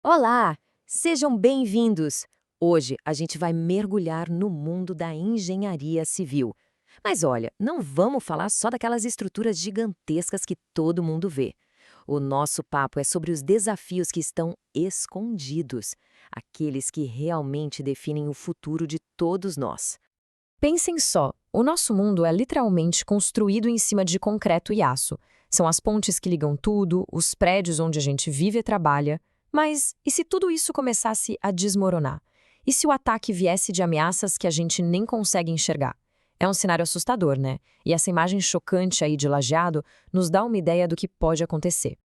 Olá, sejam bem-vindos! Hoje a gente vai mergulhar no mundo da engenharia civil. Mas olha, não vamos falar só daquelas estruturas gigantescas que todo mundo vê. O nosso papo é sobre os desafios que estão escondidos, aqueles que realmente definem o futuro de todos nós. Pensem só, o nosso mundo é literalmente construído em cima de concreto e aço. São as pontes que ligam tudo, os prédios onde a gente vive e trabalha. Mas e se tudo isso começasse a desmoronar? E se o ataque viesse de ameaças que a gente nem consegue enxergar? É um cenário assustador, né? E essa imagem chocante aí de lajeado nos dá uma ideia do que pode acontecer.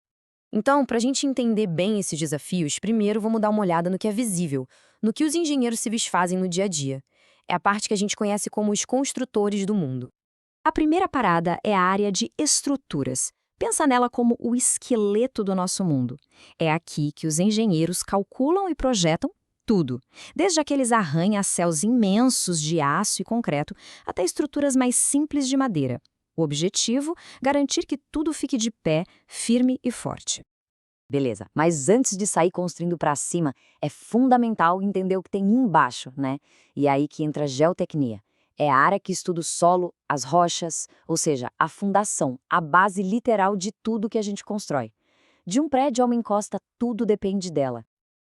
Então, para a gente entender bem esses desafios, primeiro vamos dar uma olhada no que é visível, no que os engenheiros civis fazem no dia a dia. É a parte que a gente conhece como os construtores do mundo. A primeira parada é a área de estruturas. Pensa nela como o esqueleto do nosso mundo. É aqui que os engenheiros calculam e projetam tudo, desde aqueles arranha-céus imensos de aço e concreto até estruturas mais simples de madeira. O objetivo? Garantir que tudo fique de pé, firme e forte. Beleza, mas antes de sair construindo para cima, é fundamental entender o que tem embaixo, né? E é aí que entra a geotecnia. É a área que estuda o solo, as rochas, ou seja, a fundação, a base literal de tudo que a gente constrói. De um prédio a uma encosta, tudo depende dela.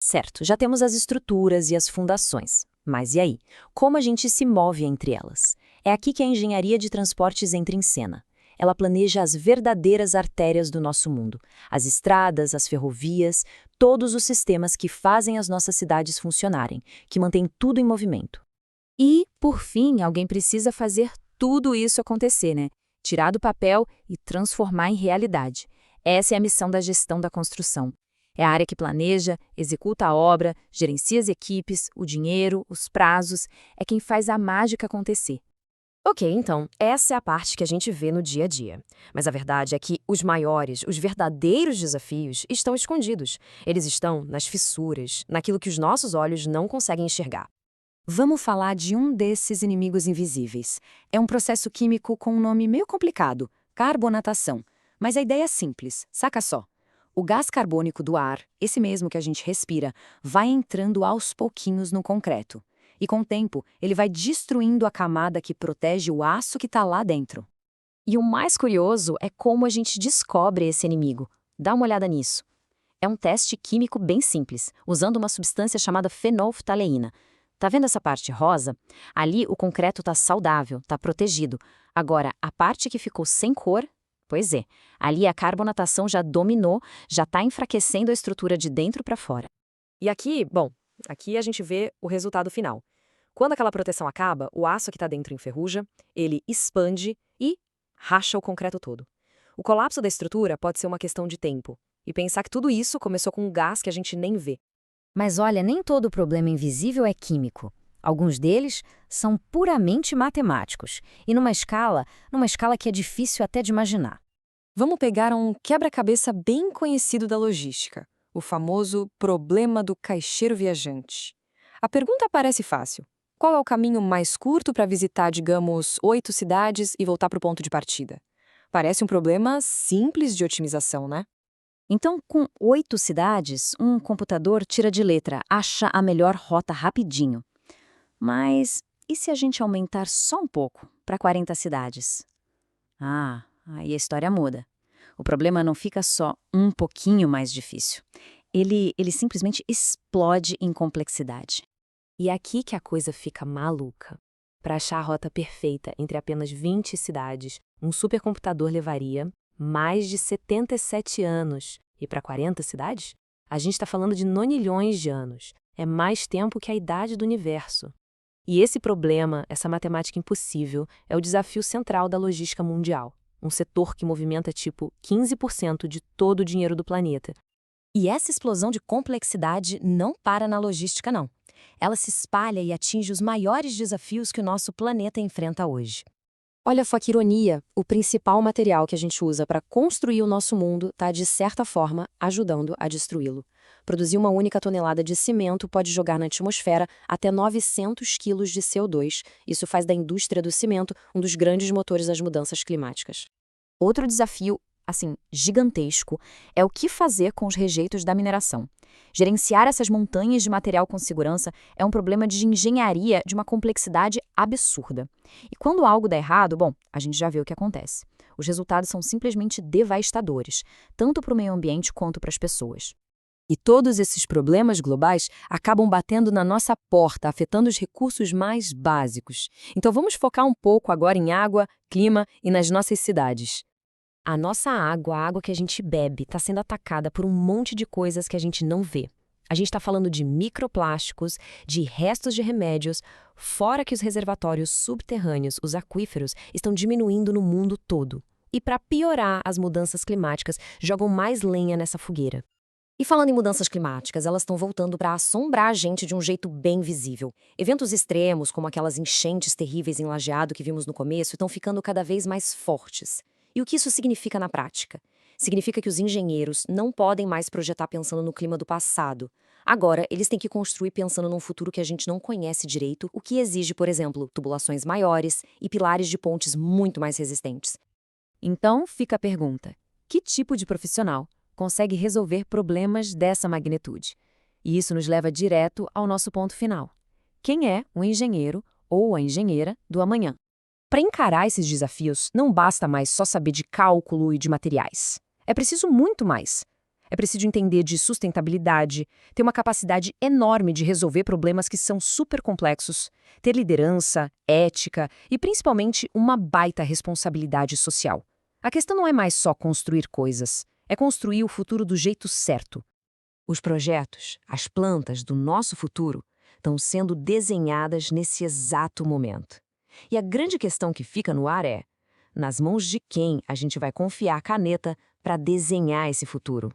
Certo, já temos as estruturas e as fundações. Mas e aí? Como a gente se move entre elas? É aqui que a engenharia de transportes entra em cena. Ela planeja as verdadeiras artérias do nosso mundo, as estradas, as ferrovias, todos os sistemas que fazem as nossas cidades funcionarem, que mantêm tudo em movimento. E, por fim, alguém precisa fazer tudo isso acontecer, né? Tirar do papel e transformar em realidade. Essa é a missão da gestão da construção. É a área que planeja, executa a obra, gerencia as equipes, o dinheiro, os prazos, é quem faz a mágica acontecer. Ok, então, essa é a parte que a gente vê no dia a dia. Mas a verdade é que os maiores, os verdadeiros desafios estão escondidos. Eles estão nas fissuras, naquilo que os nossos olhos não conseguem enxergar. Vamos falar de um desses inimigos invisíveis. É um processo químico com um nome meio complicado, carbonatação. Mas a ideia é simples, saca só. O gás carbônico do ar, esse mesmo que a gente respira, vai entrando aos pouquinhos no concreto. E com o tempo, ele vai destruindo a camada que protege o aço que está lá dentro. E o mais curioso é como a gente descobre esse inimigo. Dá uma olhada nisso. É um teste químico bem simples, usando uma substância chamada fenolftaleína. Tá vendo essa parte rosa? Ali o concreto tá saudável, tá protegido. Agora, a parte que ficou sem cor, pois é, ali a carbonatação já dominou, já tá enfraquecendo a estrutura de dentro para fora. E aqui, bom, aqui a gente vê o resultado final. Quando aquela proteção acaba, o aço que está dentro enferruja, ele expande e racha o concreto todo. O colapso da estrutura pode ser uma questão de tempo. E pensar que tudo isso começou com um gás que a gente nem vê. Mas olha, nem todo problema invisível é químico. Alguns deles são puramente matemáticos e numa escala que é difícil até de imaginar. Vamos pegar um quebra-cabeça bem conhecido da logística, o famoso problema do caixeiro viajante. A pergunta parece fácil. Qual é o caminho mais curto para visitar, digamos, 8 cidades e voltar para o ponto de partida? Parece um problema simples de otimização, né? Então, com 8 cidades, um computador tira de letra, acha a melhor rota rapidinho. Mas e se a gente aumentar só um pouco, para 40 cidades? Aí a história muda. O problema não fica só um pouquinho mais difícil. Ele simplesmente explode em complexidade. E é aqui que a coisa fica maluca. Para achar a rota perfeita entre apenas 20 cidades, um supercomputador levaria mais de 77 anos. E para 40 cidades? A gente está falando de nonilhões de anos. É mais tempo que a idade do universo. E esse problema, essa matemática impossível, é o desafio central da logística mundial. Um setor que movimenta tipo 15% de todo o dinheiro do planeta. E essa explosão de complexidade não para na logística, não. Ela se espalha e atinge os maiores desafios que o nosso planeta enfrenta hoje. Olha só que ironia, o principal material que a gente usa para construir o nosso mundo está, de certa forma, ajudando a destruí-lo. Produzir uma única tonelada de cimento pode jogar na atmosfera até 900 quilos de CO2. Isso faz da indústria do cimento um dos grandes motores das mudanças climáticas. Outro desafio assim, gigantesco, é o que fazer com os rejeitos da mineração. Gerenciar essas montanhas de material com segurança é um problema de engenharia de uma complexidade absurda. E quando algo dá errado, bom, a gente já vê o que acontece. Os resultados são simplesmente devastadores, tanto para o meio ambiente quanto para as pessoas. E todos esses problemas globais acabam batendo na nossa porta, afetando os recursos mais básicos. Então vamos focar um pouco agora em água, clima e nas nossas cidades. A nossa água, a água que a gente bebe, está sendo atacada por um monte de coisas que a gente não vê. A gente está falando de microplásticos, de restos de remédios, fora que os reservatórios subterrâneos, os aquíferos, estão diminuindo no mundo todo. E para piorar, as mudanças climáticas jogam mais lenha nessa fogueira. E falando em mudanças climáticas, elas estão voltando para assombrar a gente de um jeito bem visível. Eventos extremos, como aquelas enchentes terríveis em Lajeado que vimos no começo, estão ficando cada vez mais fortes. E o que isso significa na prática? Significa que os engenheiros não podem mais projetar pensando no clima do passado. Agora, eles têm que construir pensando num futuro que a gente não conhece direito, o que exige, por exemplo, tubulações maiores e pilares de pontes muito mais resistentes. Então, fica a pergunta: que tipo de profissional consegue resolver problemas dessa magnitude? E isso nos leva direto ao nosso ponto final. Quem é o engenheiro ou a engenheira do amanhã? Para encarar esses desafios, não basta mais só saber de cálculo e de materiais. É preciso muito mais. É preciso entender de sustentabilidade, ter uma capacidade enorme de resolver problemas que são super complexos, ter liderança, ética e, principalmente, uma baita responsabilidade social. A questão não é mais só construir coisas, é construir o futuro do jeito certo. Os projetos, as plantas do nosso futuro, estão sendo desenhadas nesse exato momento. E a grande questão que fica no ar é: nas mãos de quem a gente vai confiar a caneta para desenhar esse futuro?